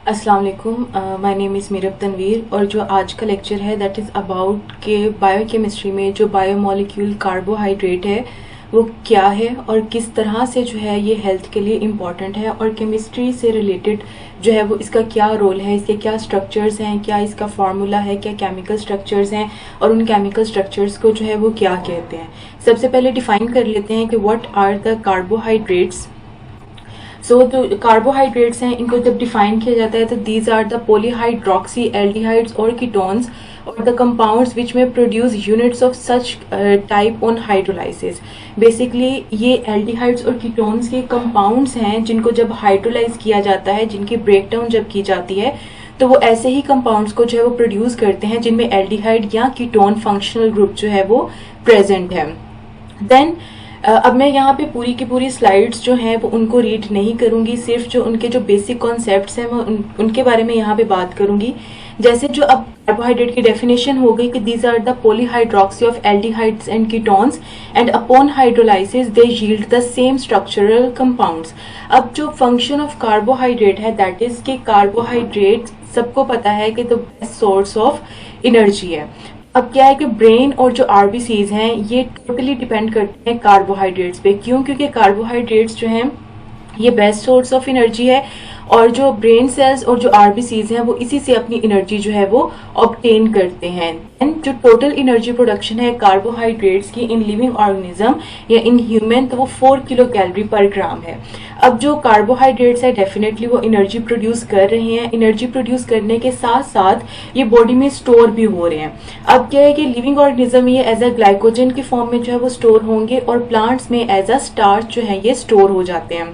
अस्सलाम वालेकुम। My name is Mirab Tanveer और जो आज का लेक्चर है दैट इज़ अबाउट के बायोकेमिस्ट्री में जो बायोमोलिक्यूल कार्बोहाइड्रेट है वो क्या है और किस तरह से जो है ये हेल्थ के लिए इम्पॉर्टेंट है, और केमिस्ट्री से रिलेटेड जो है वो इसका क्या रोल है, इसके क्या स्ट्रक्चर्स हैं, क्या इसका फार्मूला है, क्या केमिकल स्ट्रक्चर्स हैं और उन केमिकल स्ट्रक्चर्स को जो है वो क्या कहते हैं। सबसे पहले डिफाइन कर लेते हैं कि व्हाट आर द कार्बोहाइड्रेट्स। जो कार्बोहाइड्रेट्स हैं इनको जब डिफाइन किया जाता है तो these are the polyhydroxy aldehydes और कीटोन्स और द कंपाउंड्स विच में produce units of such type on hydrolysis. Basically ये एल्डिहाइड्स और कीटोन्स के कंपाउंड्स हैं जिनको जब हाइड्रोलाइज किया जाता है, जिनकी ब्रेकडाउन जब की जाती है तो वो ऐसे ही कंपाउंड्स को जो है वो प्रोड्यूस करते हैं जिनमें एल्डिहाइड या कीटोन फंक्शनल ग्रुप जो है वो प्रेजेंट है। देन अब मैं यहाँ पे पूरी की पूरी स्लाइड्स जो हैं वो उनको रीड नहीं करूंगी, सिर्फ जो उनके जो बेसिक कॉन्सेप्ट्स हैं मैं उनके बारे में यहाँ पे बात करूंगी। जैसे जो अब कार्बोहाइड्रेट की डेफिनेशन हो गई कि these are the polyhydroxy of aldehydes and ketones and upon hydrolysis they yield the same structural compounds. अब जो फंक्शन ऑफ कार्बोहाइड्रेट है दैट इज कि कार्बोहाइड्रेट सबको पता है कि the best source of energy है। अब क्या है कि ब्रेन और जो आरबीसीज हैं ये टोटली डिपेंड करते हैं कार्बोहाइड्रेट्स पे। क्यों? क्योंकि कार्बोहाइड्रेट्स जो हैं ये बेस्ट सोर्स ऑफ एनर्जी है और जो ब्रेन सेल्स और जो आरबीसीज हैं वो इसी से अपनी एनर्जी जो है वो ऑब्टेन करते हैं। एंड जो टोटल एनर्जी प्रोडक्शन है कार्बोहाइड्रेट्स की इन लिविंग ऑर्गेनिज्म या इन ह्यूमन तो वो 4 किलो कैलोरी पर ग्राम है। अब जो कार्बोहाइड्रेट्स है डेफिनेटली वो एनर्जी प्रोड्यूस कर रहे हैं, एनर्जी प्रोड्यूस करने के साथ साथ ये बॉडी में स्टोर भी हो रहे हैं। अब क्या है कि लिविंग ऑर्गेनिज्म ये एज अ ग्लाइकोजन की फॉर्म में जो है वो स्टोर होंगे और प्लांट्स में एज अ स्टार्च जो है ये स्टोर हो जाते हैं।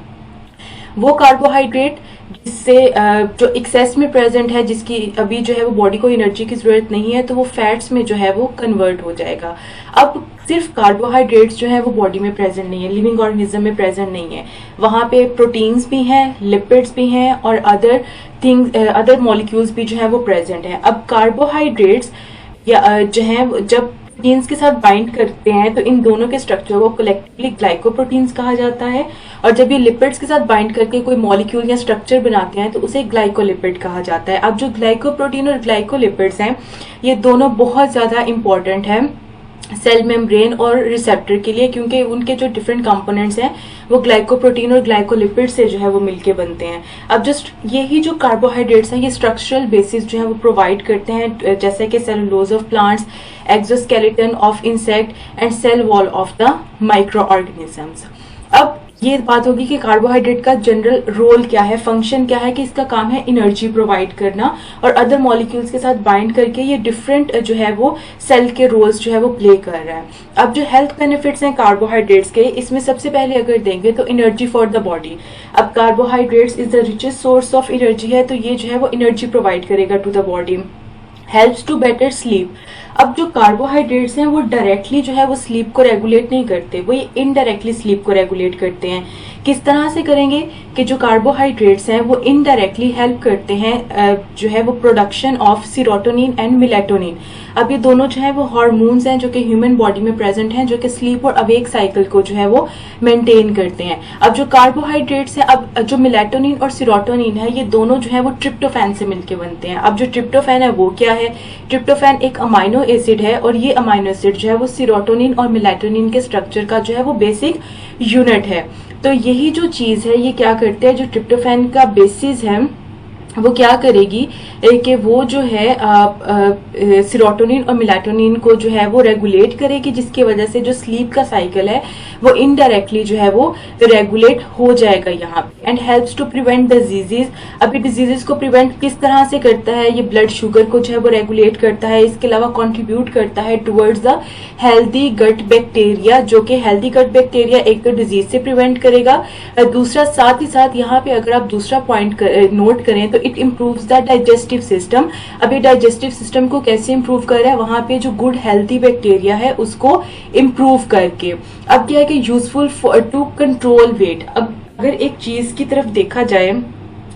वो कार्बोहाइड्रेट जिससे जो एक्सेस में प्रेजेंट है, जिसकी अभी जो है वो बॉडी को एनर्जी की जरूरत नहीं है, तो वो फैट्स में जो है वो कन्वर्ट हो जाएगा। अब सिर्फ कार्बोहाइड्रेट्स जो है वो बॉडी में प्रेजेंट नहीं है, लिविंग ऑर्गेनिज्म में प्रेजेंट नहीं है, वहां पे प्रोटीन्स भी हैं, लिपिड्स भी हैं और अदर मॉलिक्यूल्स भी जो है वो प्रेजेंट है। अब कार्बोहाइड्रेट्स या जो है जब प्रोटीन्स के साथ बाइंड करते हैं तो इन दोनों के स्ट्रक्चर को कलेक्टिवली ग्लाइकोप्रोटीन्स कहा जाता है, और जब ये लिपिड्स के साथ बाइंड करके कोई मॉलिक्यूल या स्ट्रक्चर बनाते हैं तो उसे ग्लाइकोलिपिड कहा जाता है। अब जो ग्लाइकोप्रोटीन और ग्लाइकोलिपिड्स हैं ये दोनों बहुत ज्यादा इंपॉर्टेंट है सेल मेम्ब्रेन और रिसेप्टर के लिए, क्योंकि उनके जो डिफरेंट कंपोनेंट्स हैं वो ग्लाइकोप्रोटीन और ग्लाइकोलिपिड से जो है वो मिलके बनते हैं। अब जस्ट यही जो कार्बोहाइड्रेट्स हैं ये स्ट्रक्चरल बेसिस जो है वो प्रोवाइड करते हैं, जैसे कि cellulose of plants, exoskeleton of insect and cell wall of the micro organisms. अब ये बात होगी कि कार्बोहाइड्रेट का जनरल रोल क्या है, फंक्शन क्या है, कि इसका काम है एनर्जी प्रोवाइड करना और अदर मॉलिक्यूल्स के साथ बाइंड करके ये डिफरेंट जो है वो सेल के रोल्स जो है वो प्ले कर रहा है। अब जो हेल्थ बेनिफिट्स हैं कार्बोहाइड्रेट्स के, इसमें सबसे पहले अगर देंगे तो एनर्जी फॉर द बॉडी। अब carbohydrates is the richest source of energy है, तो ये जो है वो एनर्जी प्रोवाइड करेगा to the body. Helps to better sleep. अब जो कार्बोहाइड्रेट्स हैं वो डायरेक्टली जो है वो स्लीप को रेगुलेट नहीं करते, वो ये इनडायरेक्टली स्लीप को रेगुलेट करते हैं। किस तरह से करेंगे कि जो कार्बोहाइड्रेट्स हैं वो इनडायरेक्टली हेल्प करते हैं जो है वो production of serotonin and melatonin. अब ये दोनों जो है वो हार्मोन्स हैं जो कि ह्यूमन बॉडी में प्रेजेंट हैं, जो कि स्लीप और अवेक साइकिल को जो है वो मेंटेन करते हैं। अब जो कार्बोहाइड्रेट्स हैं, अब जो मेलाटोनिन और सीरोटोनिन है ये दोनों जो है वो ट्रिप्टोफैन से मिलके बनते हैं। अब जो ट्रिप्टोफैन है वो क्या है? ट्रिप्टोफैन एक अमाइनो एसिड है और ये अमाइनो एसिड जो है वो सीरोटोनिन और मेलाटोनिन के स्ट्रक्चर का जो है वो बेसिक यूनिट है। तो यही जो चीज है ये क्या करते हैं, जो ट्रिप्टोफैन का बेसिस है वो क्या करेगी कि वो जो है सीरोटोनिन और मेलाटोनिन को जो है वो रेगुलेट करेगी, जिसकी वजह से जो स्लीप का साइकिल है वो इनडायरेक्टली जो है वो रेगुलेट हो जाएगा यहाँ पे। And helps to prevent diseases. अभी डिजीजेस को प्रिवेंट किस तरह से करता है, ये ब्लड शुगर को जो है वो रेगुलेट करता है, इसके अलावा कंट्रीब्यूट करता है towards the healthy gut bacteria, जो कि हेल्दी गट बैक्टीरिया एक तो डिजीज से प्रिवेंट करेगा, दूसरा साथ ही साथ यहाँ पे अगर आप दूसरा पॉइंट नोट करें तो it improves the digestive system. अभी डाइजेस्टिव सिस्टम को कैसे इम्प्रूव कर रहा है, वहां पे जो गुड हेल्थी बैक्टीरिया है उसको इम्प्रूव करके। अब क्या है कि यूजफुल टू कंट्रोल वेट। अब अगर एक चीज की तरफ देखा जाए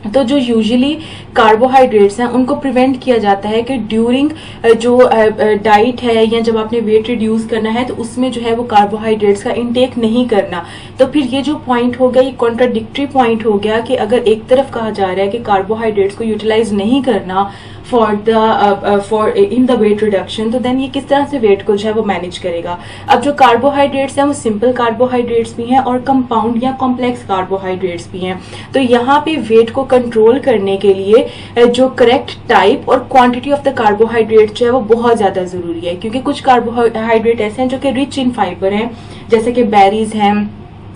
तो जो यूजुअली कार्बोहाइड्रेट्स हैं उनको प्रिवेंट किया जाता है कि ड्यूरिंग जो डाइट है या जब आपने वेट रिड्यूस करना है तो उसमें जो है वो कार्बोहाइड्रेट्स का इनटेक नहीं करना। तो फिर ये जो पॉइंट हो गया ये कॉन्ट्राडिक्टरी पॉइंट हो गया कि अगर एक तरफ कहा जा रहा है कि कार्बोहाइड्रेट्स को यूटिलाइज नहीं करना for in the weight reduction, तो देन ये किस तरह से वेट को जो है वो मैनेज करेगा। अब जो कार्बोहाइड्रेट्स हैं वो सिंपल कार्बोहाइड्रेट्स भी हैं और कंपाउंड या कॉम्प्लेक्स कार्बोहाइड्रेट्स भी हैं। तो यहाँ पे वेट को कंट्रोल करने के लिए जो करेक्ट टाइप और क्वांटिटी ऑफ द कार्बोहाइड्रेट जो है वो बहुत ज्यादा जरूरी है, क्योंकि कुछ कार्बोहाइड्रेट ऐसे हैं जो कि रिच इन फाइबर हैं, जैसे कि बेरीज हैं,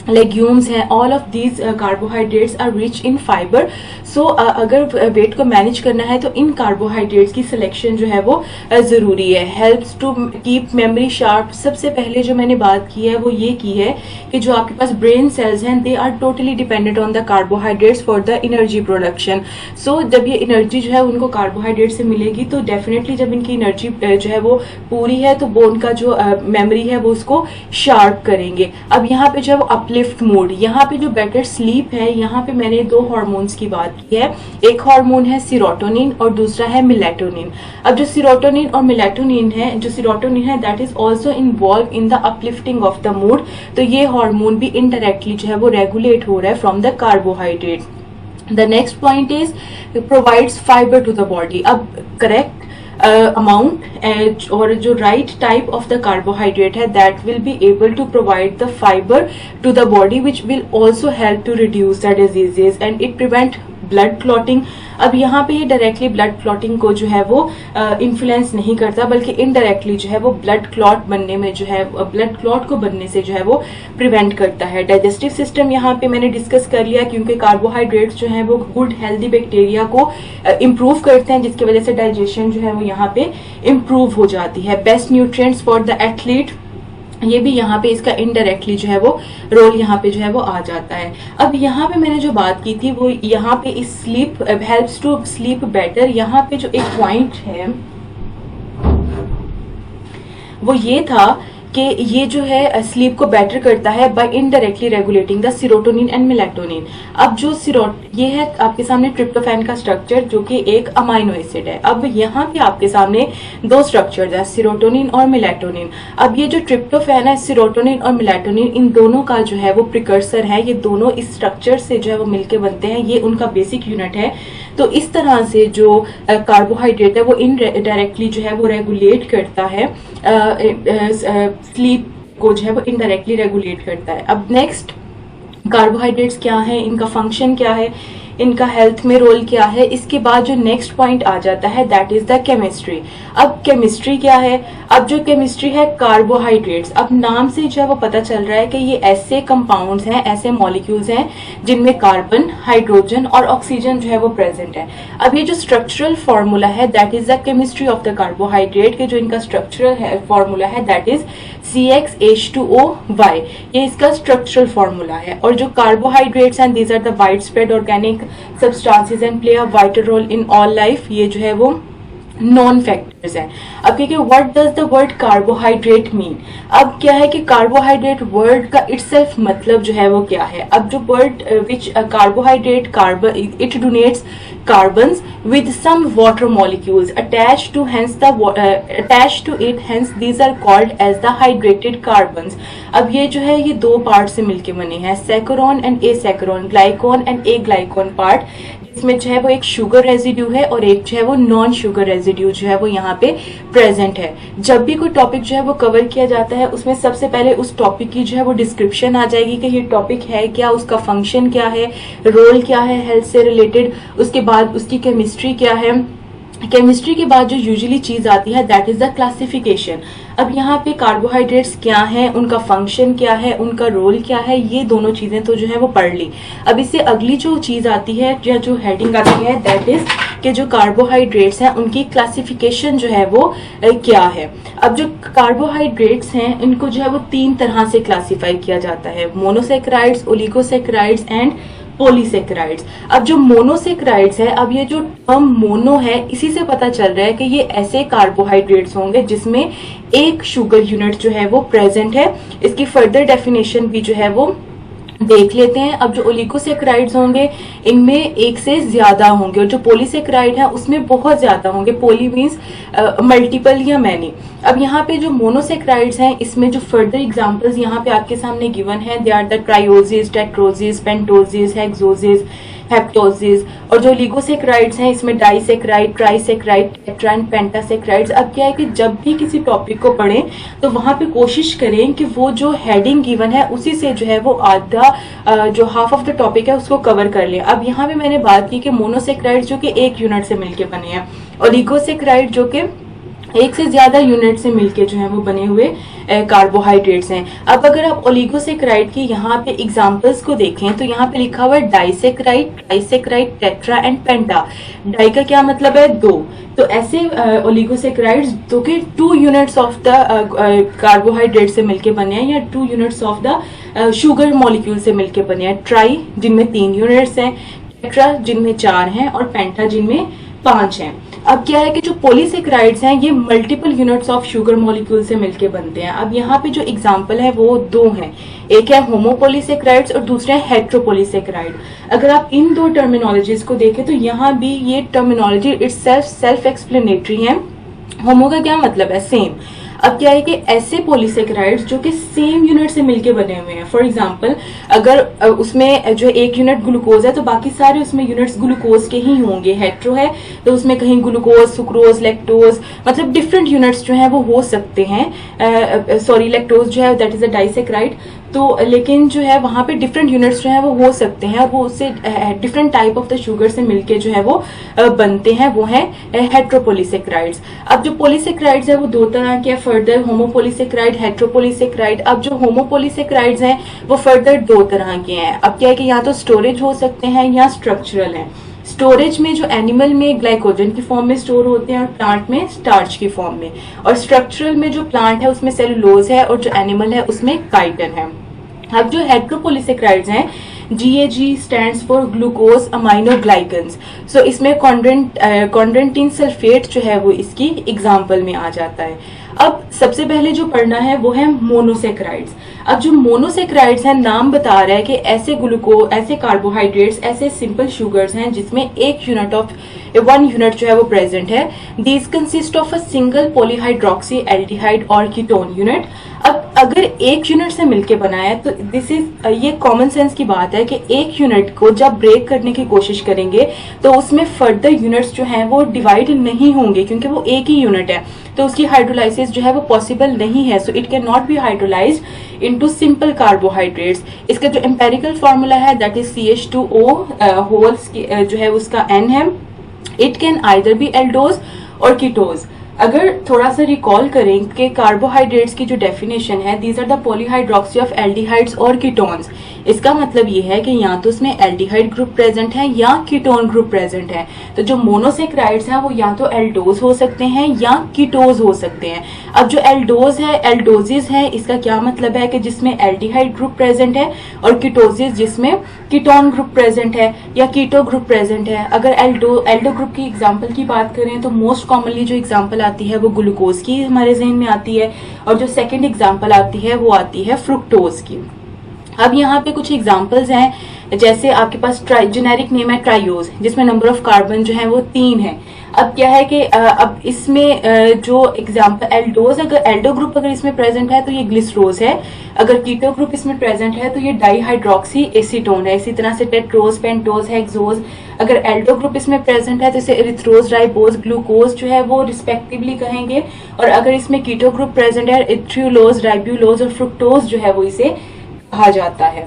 लेग्यूम्स हैं, all of these carbohydrates are rich in fibre. So अगर वेट को मैनेज करना है तो इन कार्बोहाइड्रेट्स की सिलेक्शन जो है वो जरूरी है। Helps to keep memory sharp. सबसे पहले जो मैंने बात की है वो ये की है कि जो आपके पास ब्रेन सेल्स हैं they are totally dependent on the carbohydrates for the energy production. So जब ये एनर्जी जो है उनको कार्बोहाइड्रेट से मिलेगी तो डेफिनेटली जब इनकी एनर्जी जो है वो पूरी है तो वो उनका जो मेमोरी है वो उसको शार्प करेंगे। अब यहाँ पे जो है वो अपलिफ्ट मूड, यहाँ पे जो बेटर स्लीप है, यहाँ पे मैंने दो हार्मोन्स की बात की है। एक हार्मोन है सीरोटोनिन और दूसरा है मेलाटोनिन। अब जो सीरोटोनिन और मेलाटोनिन है, जो सीरोटोनिन है that is also involve in the uplifting of the mood. तो ये हार्मोन भी इनडायरेक्टली जो है वो रेगुलेट हो रहा है from the carbohydrate. The next point is provides fibre to the body. अब करेक्ट अमाउंट और जो right type of the carbohydrate है that will be able to provide the fibre to the body which will also help to reduce the diseases and it prevent blood clotting. अब यहाँ पे ये directly blood clotting को जो है वो influence नहीं करता, बल्कि इनडायरेक्टली जो है वो ब्लड क्लॉट बनने में जो है ब्लड क्लॉट को बनने से जो है वो प्रिवेंट करता है। डाइजेस्टिव सिस्टम यहाँ पे मैंने डिस्कस कर लिया, क्योंकि कार्बोहाइड्रेट्स जो है वो गुड हेल्दी बैक्टीरिया को इम्प्रूव करते हैं, जिसकी वजह से डाइजेशन जो है वो यहाँ पे इम्प्रूव हो जाती है। Best nutrients for the athlete, ये भी यहाँ पे इसका इनडायरेक्टली जो है वो रोल यहाँ पे जो है वो आ जाता है। अब यहाँ पे मैंने जो बात की थी वो यहाँ पे इस sleep helps to sleep better, यहाँ पे जो एक पॉइंट है वो ये था कि ये जो है स्लीप को बेटर करता है by indirectly regulating the serotonin and melatonin. अब जो ये है आपके सामने ट्रिप्टोफैन का स्ट्रक्चर जो कि एक अमाइनो एसिड है। अब यहाँ पे आपके सामने दो स्ट्रक्चर्स है, सीरोटोनिन और मेलाटोनिन। अब ये जो ट्रिप्टोफैन है, सीरोटोनिन और मेलाटोनिन, इन दोनों का जो है वो प्रिकर्सर है, ये दोनों इस स्ट्रक्चर से जो है वो मिलके बनते हैं, ये उनका बेसिक यूनिट है। तो इस तरह से जो कार्बोहाइड्रेट है वो इनडायरेक्टली जो है वो रेगुलेट करता है, स्लीप को जो है वो इनडायरेक्टली रेगुलेट करता है। अब नेक्स्ट, कार्बोहाइड्रेट्स क्या है, इनका फंक्शन क्या है, इनका हेल्थ में रोल क्या है। इसके बाद जो नेक्स्ट पॉइंट आ जाता है दैट इज द केमिस्ट्री। अब केमिस्ट्री क्या है, अब जो केमिस्ट्री है कार्बोहाइड्रेट्स, अब नाम से जो है वो पता चल रहा है कि ये ऐसे कंपाउंड्स हैं, ऐसे मॉलिक्यूल्स हैं जिनमें कार्बन, हाइड्रोजन और ऑक्सीजन जो है वो प्रेजेंट है। अब ये जो स्ट्रक्चरल फॉर्मूला है that is the chemistry of the carbohydrate के जो इनका स्ट्रक्चरल फॉर्मूला है दैट इज CxH2O, ये इसका स्ट्रक्चरल फॉर्मूला है। और जो कार्बोहाइड्रेट्स हैं these are the wide spread organic substances and play a vital role in all life, ये जो है वो नॉन फैक्टर्स है। अब क्योंकि what does the word carbohydrate mean, अब क्या है कि कार्बोहाइड्रेट वर्ड का इटसेल्फ मतलब जो है वो क्या है। अब जो word which carbohydrate carbon it donates carbons with some water molecules attached to it, hence these are called as the hydrated carbons। अब ये जो है ये दो पार्ट से मिलके बने हैं, saccharon and asaccharon, glycone and aglycone part, जिसमें जो है वो एक शुगर रेजिड्यू है और एक जो है वो नॉन शुगर रेजिड्यू जो है वो यहाँ पे प्रेजेंट है। जब भी कोई टॉपिक जो है वो कवर किया जाता है उसमें सबसे पहले उस टॉपिक की जो है वो डिस्क्रिप्शन आ जाएगी कि ये टॉपिक है क्या, उसका फंक्शन क्या है, रोल क्या है हेल्थ से रिलेटेड, उसके बाद उसकी केमिस्ट्री क्या है। केमिस्ट्री के बाद जो यूजुअली चीज आती है दैट इज द क्लासिफिकेशन। अब यहाँ पे कार्बोहाइड्रेट्स क्या है, उनका फंक्शन क्या है, उनका रोल क्या है, ये दोनों चीजें तो जो है वो पढ़ ली। अब इससे अगली जो चीज आती है या जो हेडिंग आती है दैट इज कि जो कार्बोहाइड्रेट्स हैं उनकी क्लासिफिकेशन जो है वो क्या है। अब जो कार्बोहाइड्रेट्स हैं इनको जो है वो तीन तरह से क्लासीफाई किया जाता है, मोनोसेक्राइड्स, ओलिगोसेक्राइड्स एंड पॉलीसेक्राइड्स। अब जो मोनोसेक्राइड्स है, अब ये जो टर्म मोनो है इसी से पता चल रहा है कि ये ऐसे कार्बोहाइड्रेट्स होंगे जिसमें एक शुगर यूनिट जो है वो प्रेजेंट है। इसकी फर्दर डेफिनेशन भी जो है वो देख लेते हैं। अब जो ओलिगोसेक्राइड्स होंगे इनमें एक से ज्यादा होंगे और जो पॉलीसेक्राइड है उसमें बहुत ज्यादा होंगे। पॉली मीन्स मल्टीपल या मैनी। अब यहाँ पे जो मोनोसेक्राइड्स हैं इसमें जो फर्दर एग्जांपल्स यहाँ पे आपके सामने गिवन है, दे आर द ट्रायोसिस, टेट्रोसिस, पेंटोसिस, हेक्सोसिस, हेप्टोसिस। और जो लिगोसेक्राइड्स हैं इसमें डाइसेक्राइड, ट्राइसेक्राइड, टेट्रा एंड पेंटासेक्राइड्स। अब क्या है कि जब भी किसी टॉपिक को पढ़ें तो वहां पे कोशिश करें कि वो जो हेडिंग गिवन है उसी से जो है वो आधा जो हाफ ऑफ द टॉपिक है उसको कवर कर लें। अब यहाँ पे मैंने बात की कि मोनोसेक्राइड जो कि एक यूनिट से मिलके बने हैं और लिगोसेक्राइड जो कि एक से ज्यादा यूनिट से मिलके जो है वो बने हुए कार्बोहाइड्रेट्स हैं। अब अगर आप ओलिगोसेक्राइड की यहाँ पे एग्जांपल्स को देखें तो यहाँ पे लिखा हुआ है disaccharide, trisaccharide, tetra and penta. Di का क्या मतलब है? दो। तो ऐसे ओलिगोसेक्राइड्स जो कि 2 यूनिट्स ऑफ द कार्बोहाइड्रेट से मिलके बने हैं या 2 units of the sugar molecule से मिलके बने हैं। ट्राई जिनमें 3 यूनिट्स हैं, टेट्रा जिनमें 4 हैं और पेंटा जिनमें 5 हैं। अब क्या है कि जो पॉलीसेक्राइड्स हैं ये multiple units of sugar molecule से मिलके बनते हैं। अब यहाँ पे जो एग्जांपल है वो 2 हैं, एक है होमोपोलीसेक्राइड्स और दूसरा है हेट्रोपोलीसेक्राइड। अगर आप इन 2 टर्मिनोलॉजीज को देखें तो यहाँ भी ये टर्मिनोलॉजी इटसेल्फ सेल्फ एक्सप्लेनेटरी है। होमो का क्या मतलब है? सेम। अब क्या है कि ऐसे पॉलीसेक्राइड्स जो कि सेम यूनिट से मिलके बने हुए हैं, फॉर एग्जांपल अगर उसमें जो एक यूनिट ग्लूकोज है तो बाकी सारे उसमें यूनिट्स ग्लूकोज के ही होंगे। हेट्रो है तो उसमें कहीं ग्लूकोज, सुक्रोज, लैक्टोज, मतलब डिफरेंट यूनिट्स जो है वो हो सकते हैं। सॉरी, लैक्टोज जो है दैट इज अ डाइसेक्राइड। तो लेकिन जो है वहां पे डिफरेंट यूनिट्स जो है वो हो सकते हैं और वो उससे different type of the sugar से मिलके जो है वो बनते हैं, वो है हेट्रोपोलीसेक्राइड्स। अब जो पोलीसेक्राइड्स है वो 2 तरह के, फर्दर होमोपोलीसेक्राइड, हेट्रोपोलीसेक्राइड। अब जो होमोपोलीसेक्राइड्स हैं वो फर्दर 2 तरह के हैं। अब क्या है कि या तो स्टोरेज हो सकते हैं या स्ट्रक्चरल है। स्टोरेज में जो एनिमल में ग्लाइकोजन की फॉर्म में स्टोर होते हैं और प्लांट में स्टार्च की फॉर्म में, और स्ट्रक्चरल में जो प्लांट है उसमें सेलुलोज है और जो एनिमल है उसमें काइटिन है। अब जो हेट्रोपोलीसेक्राइड्स हैं, GAG stands for glucose amino glycans. So इसमें कॉन्ड्रेंटिन सल्फेट जो है वो इसकी एग्जाम्पल में आ जाता है। अब सबसे पहले जो पढ़ना है वो है मोनोसेक्राइड्स। अब जो मोनोसेक्राइड्स हैं, नाम बता रहा है कि ऐसे कार्बोहाइड्रेट्स, ऐसे सिंपल शुगर्स हैं जिसमें एक यूनिट ऑफ 1 यूनिट जो है वो प्रेजेंट है। These consist of a single polyhydroxy aldehyde और कीटोन यूनिट। अब अगर एक यूनिट से मिलके बना है तो ये कॉमन सेंस की बात है कि एक यूनिट को जब ब्रेक करने की कोशिश करेंगे तो उसमें फर्दर यूनिट्स जो हैं वो डिवाइड नहीं होंगे क्योंकि वो एक ही यूनिट है, तो उसकी हाइड्रोलाइसिस जो है वो पॉसिबल नहीं है। So it can not be hydrolysed into simple carbohydrates. इसका जो एम्पेरिकल फॉर्मूला है दैट इज CH2O होल्स जो है उसका N है। It can either be aldose और कीटोज। अगर थोड़ा सा रिकॉल करें कि कार्बोहाइड्रेट्स की जो डेफिनेशन है, these are the polyhydroxy of aldehydes और कीटोन्स। इसका मतलब ये है कि या तो उसमें एल्डिहाइड ग्रुप प्रेजेंट है या कीटोन ग्रुप प्रेजेंट है। तो जो मोनोसेक्राइड्स हैं वो या तो एल्डोज हो सकते हैं या कीटोज हो सकते हैं। अब जो एल्डोज है, एल्डोजिस है, इसका क्या मतलब है कि जिसमें एल्डिहाइड ग्रुप प्रेजेंट है, और कीटोजिस जिसमें कीटोन ग्रुप प्रेजेंट है या कीटो ग्रुप प्रेजेंट है। अगर एल्डो ग्रुप की एग्जाम्पल की बात करें तो मोस्ट कॉमनली जो एग्जाम्पल आती है वो ग्लूकोज की हमारे जहन में आती है, और जो सेकंड एग्जाम्पल आती है वो आती है फ्रुक्टोज की। अब यहाँ पे कुछ एग्जाम्पल्स हैं, जैसे आपके पास जेनेरिक नेम है ट्रायोज, जिसमें नंबर ऑफ कार्बन जो है वो 3 है। अब क्या है कि अब इसमें जो एग्जाम्पल एल्डोज, अगर एल्डो ग्रुप अगर इसमें प्रेजेंट है तो ये ग्लिसरोज है। अगर कीटो ग्रुप इसमें प्रेजेंट है तो ये डाईहाइड्रोक्सी एसीटोन है। इसी तरह से टेट्रोज, पेंटोज, हेक्सोज। अगर एल्डो ग्रुप इसमें प्रेजेंट है तो इसे एरिथ्रोज, राइबोज, ग्लूकोज जो है वो रिस्पेक्टिवली कहेंगे। और अगर इसमें कीटो ग्रुप प्रेजेंट है, इथ्रियोलोज, राइब्यूलोज और फ्रुक्टोज जो है वो इसे कहा जाता है।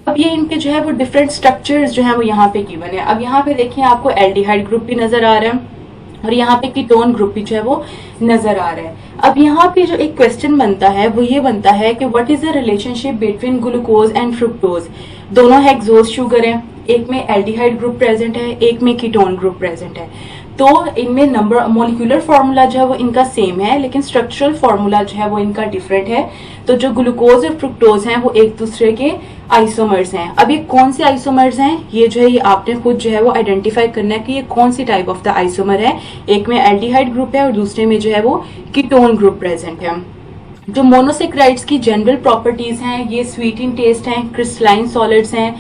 अब ये इनके जो है वो डिफरेंट स्ट्रक्चर्स जो है वो यहाँ पे गिवन है। अब यहाँ पे देखिए आपको एल्डिहाइड ग्रुप भी नजर आ रहा है और यहाँ पे कीटोन ग्रुप भी जो है वो नजर आ रहा है। अब यहाँ पे जो एक क्वेश्चन बनता है वो ये बनता है कि what is the relationship between glucose and fructose. दोनों हेक्सोज शुगर है, एक में एल्डिहाइड ग्रुप प्रेजेंट है, एक में कीटोन ग्रुप प्रेजेंट है। तो इनमें नंबर मॉलिक्यूलर फॉर्मूला जो है वो इनका सेम है, लेकिन स्ट्रक्चरल फॉर्मूला जो है वो इनका डिफरेंट है। तो जो ग्लूकोज और फ्रुक्टोज हैं वो एक दूसरे के आइसोमर्स हैं। अब ये कौन से आइसोमर्स हैं, ये जो है ये आपने खुद जो है वो आइडेंटिफाई करना है कि ये कौन सी टाइप ऑफ द आइसोमर है। एक में एल्डिहाइड ग्रुप है और दूसरे में जो है वो कीटोन ग्रुप प्रेजेंट है। जो मोनोसेक्राइड्स की जनरल प्रॉपर्टीज हैं, ये स्वीट इन टेस्ट हैं, क्रिस्टलाइन सॉलिड्स हैं,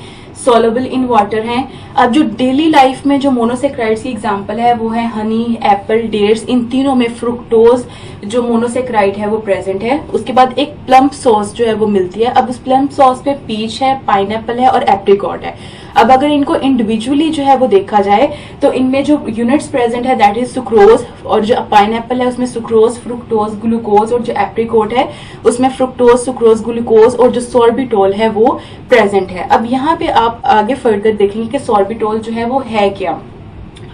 सॉलेबल इन वाटर हैं। अब जो डेली लाइफ में जो मोनोसेक्राइड्स की एग्जांपल है वो है हनी, एप्पल, डेट्स, इन तीनों में फ्रुक्टोज जो मोनोसेक्राइड है वो प्रेजेंट है। उसके बाद एक प्लम्प सॉस जो है वो मिलती है। अब उस प्लम्प सॉस पे पीच है, पाइनएप्पल है और एप्रिकॉट है। अब अगर इनको इंडिविजुअली जो है वो देखा जाए तो इनमें जो यूनिट्स प्रेजेंट है दैट इज सुक्रोज, और जो पाइनएप्पल है उसमें सुक्रोज, फ्रुक्टोज, ग्लूकोज, और जो एप्रिकॉट है उसमें फ्रुक्टोज, सुक्रोज, ग्लूकोज और जो सॉर्बिटोल है वो प्रेजेंट है। अब यहाँ पे आप आगे फर्दर देखेंगे कि सॉर्बिटोल जो है वो है क्या।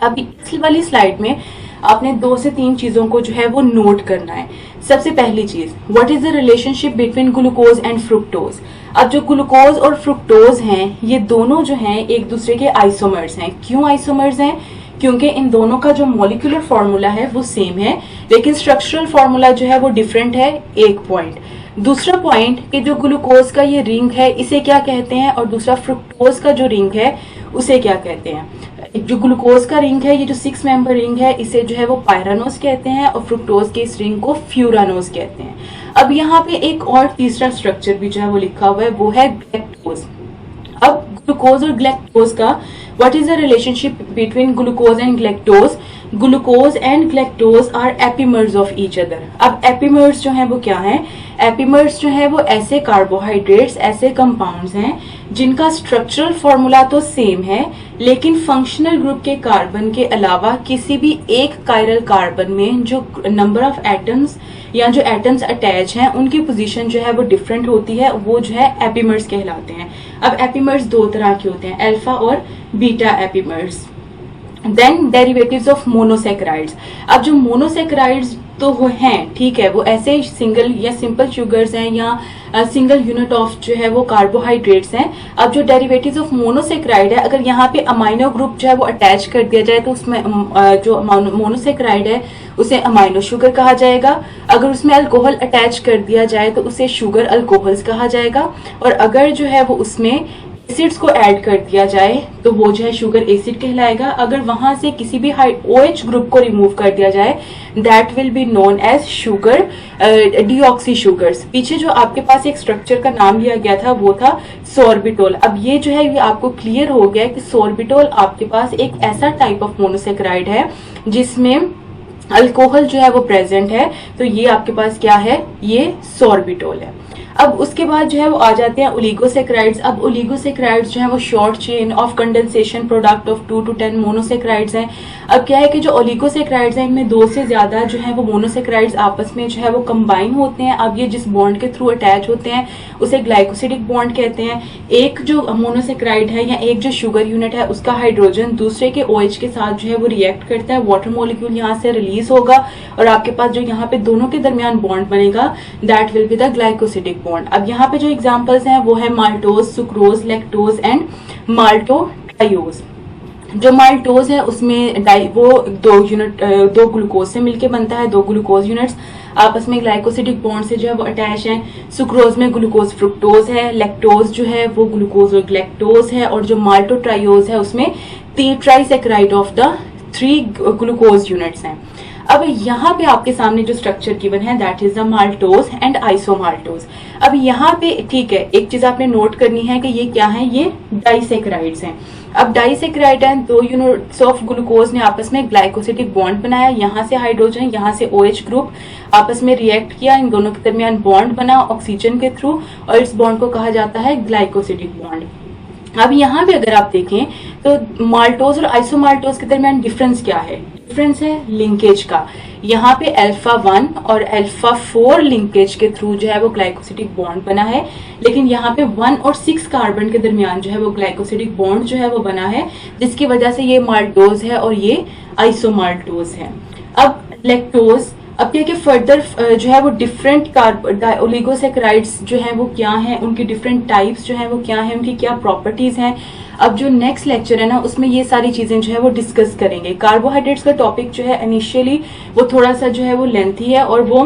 अब इस वाली स्लाइड में आपने 2 से 3 चीजों को जो है वो नोट करना है। सबसे पहली चीज, what is the relationship between glucose and fructose. अब जो ग्लूकोज और फ्रुक्टोज हैं ये दोनों जो हैं एक दूसरे के आइसोमर्स हैं। क्यों आइसोमर्स हैं? क्योंकि इन दोनों का जो मॉलिक्यूलर फॉर्मूला है वो सेम है, लेकिन स्ट्रक्चरल फॉर्मूला जो है वो डिफरेंट है। एक पॉइंट। दूसरा पॉइंट कि जो ग्लूकोज का ये रिंग है इसे क्या कहते हैं, और दूसरा फ्रुक्टोज का जो रिंग है उसे क्या कहते हैं। जो ग्लूकोज का रिंग है, ये जो 6 मेंबर रिंग है, इसे जो है वो पायरानोज कहते हैं, और फ्रुक्टोज के इस रिंग को फ्यूरानोज कहते हैं। अब यहाँ पे एक और तीसरा स्ट्रक्चर भी जो है वो लिखा हुआ है, वो है ग्लैक्टोज। अब ग्लूकोज और ग्लैक्टोज का what is the relationship between glucose and galactose. Glucose and galactose are epimers of each other. अब एपिमर्स जो है वो क्या है? एपिमर्स जो है वो ऐसे कार्बोहाइड्रेट्स, ऐसे कंपाउंड्स हैं जिनका स्ट्रक्चरल फॉर्मूला तो सेम है, लेकिन फंक्शनल ग्रुप के कार्बन के अलावा किसी भी एक कायरल कार्बन में जो नंबर ऑफ एटम्स या जो एटम्स अटैच हैं उनकी पोजीशन जो है वो डिफरेंट होती है, वो जो है एपिमर्स कहलाते हैं। अब एपिमर्स 2 तरह के होते हैं, अल्फा और beta epimers. Then derivatives of monosaccharides. अब जो मोनोसेक्राइड्स तो वो हैं, ठीक है, वो ऐसे सिंगल या सिंपल शुगर्स हैं या सिंगल यूनिट ऑफ जो है वो कार्बोहाइड्रेट्स हैं। अब जो डेरिवेटिव्स ऑफ मोनोसेक्राइड है, अगर यहाँ पे अमाइनो ग्रुप जो है वो अटैच कर दिया जाए तो उसमें जो मोनोसेक्राइड है उसे अमाइनो शुगर कहा जाएगा। अगर उसमें अल्कोहल अटैच कर दिया जाए तो उसे शुगर अल्कोहल्स कहा जाएगा। और अगर जो है वो उसमें एसिड्स को ऐड कर दिया जाए तो वो जो है शुगर एसिड कहलाएगा। अगर वहां से किसी भी OH ग्रुप को रिमूव कर दिया जाए that will be known as sugar deoxy sugars. पीछे जो आपके पास एक स्ट्रक्चर का नाम लिया गया था वो था सॉर्बिटोल। अब ये जो है ये आपको क्लियर हो गया कि सॉर्बिटोल आपके पास एक ऐसा टाइप ऑफ मोनोसेक्राइड है जिसमें अल्कोहल जो है वो प्रेजेंट है, तो ये आपके पास क्या है, ये सॉर्बिटोल है। अब उसके बाद जो है वो आ जाते हैं ओलिगोसेक्राइड्स। अब ओलिगोसेक्राइड्स जो है वो short chain of condensation product of 2 to 10 monosaccharides हैं। अब क्या है कि जो ओलिगोसेक्राइड्स हैं इनमें 2 से ज्यादा जो है वो मोनोसेक्राइड्स आपस में जो है वो कंबाइन होते हैं। अब ये जिस बॉन्ड के थ्रू अटैच होते हैं उसे ग्लाइकोसिडिक बॉन्ड कहते हैं। एक जो मोनोसेक्राइड है या एक जो शुगर यूनिट है उसका हाइड्रोजन दूसरे के OH के साथ जो है वो रिएक्ट करता है, वाटर मॉलिक्यूल यहाँ से रिलीज होगा और आपके पास जो यहाँ पे दोनों के दरमियान बॉन्ड बनेगा that will be the glycosidic bond. अब यहाँ पे जो एग्जांपल्स हैं वो है माल्टोज, सुक्रोज, लैक्टोज एंड माल्टोट्रायोज। जो माल्टोज है उसमें वो 2 ग्लूकोज से मिलके बनता है, 2 ग्लूकोज यूनिट्स आपस में ग्लाइकोसिडिक बॉन्ड से जो है वो अटैच है। सुक्रोज में ग्लूकोज फ्रुक्टोज है, लैक्टोज जो है वो ग्लूकोज और ग्लैक्टोज है, और जो माल्टोट्रायोज है उसमें trisaccharide of the 3 glucose units हैं। अब यहाँ पे आपके सामने जो स्ट्रक्चर गिवन है that is the maltose and isomaltose. अब यहाँ पे ठीक है, एक चीज आपने नोट करनी है कि ये क्या है, ये डाइसेक्राइड्स हैं। अब डाइसेक्राइड है, 2 यूनिट्स ऑफ ग्लूकोज ने आपस में ग्लाइकोसिडिक बॉन्ड बनाया, यहाँ से हाइड्रोजन यहाँ से OH ग्रुप आपस में रिएक्ट किया, इन दोनों के दरमियान बॉन्ड बना ऑक्सीजन के थ्रू, और इस बॉन्ड को कहा जाता है ग्लाइकोसिडिक बॉन्ड। अब यहाँ पे अगर आप देखें तो माल्टोज और आइसोमाल्टोज के दरमियान डिफरेंस क्या है? डिफरेंस है लिंकेज का। यहाँ पे अल्फा 1 और अल्फा 4 लिंकेज के थ्रू जो है वो ग्लाइकोसिडिक बॉन्ड बना है, लेकिन यहाँ पे 1 और 6 कार्बन के दरमियान जो है वो ग्लाइकोसिडिक बॉन्ड जो है वो बना है, जिसकी वजह से ये माल्टोज है और ये आइसोमाल्टोज है। अब लैक्टोज, अब क्या कि फर्दर जो है वो डिफरेंट ओलिगोसेक्राइड्स जो है वो क्या है, उनकी डिफरेंट टाइप्स जो है वो क्या है, उनकी क्या प्रॉपर्टीज हैं। अब जो नेक्स्ट लेक्चर है ना उसमें ये सारी चीजें जो है वो डिस्कस करेंगे। कार्बोहाइड्रेट्स का टॉपिक जो है इनिशियली वो थोड़ा सा जो है वो लेंथी है और वो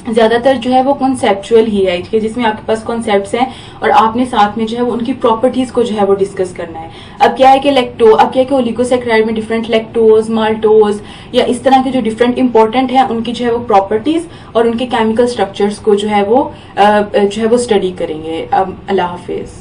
ज्यादातर जो है वो कॉन्सेप्चुअल ही है कि जिसमें आपके पास कॉन्सेप्ट्स हैं और आपने साथ में जो है वो उनकी प्रॉपर्टीज को जो है वो डिस्कस करना है। अब क्या है कि अब क्या है कि ओलिगोसैकेराइड में डिफरेंट लैक्टोज, माल्टोज या इस तरह के जो डिफरेंट इंपॉर्टेंट है उनकी जो है वो प्रॉपर्टीज और उनके केमिकल स्ट्रक्चर्स को जो है वो स्टडी करेंगे। अल्लाह हाफिज।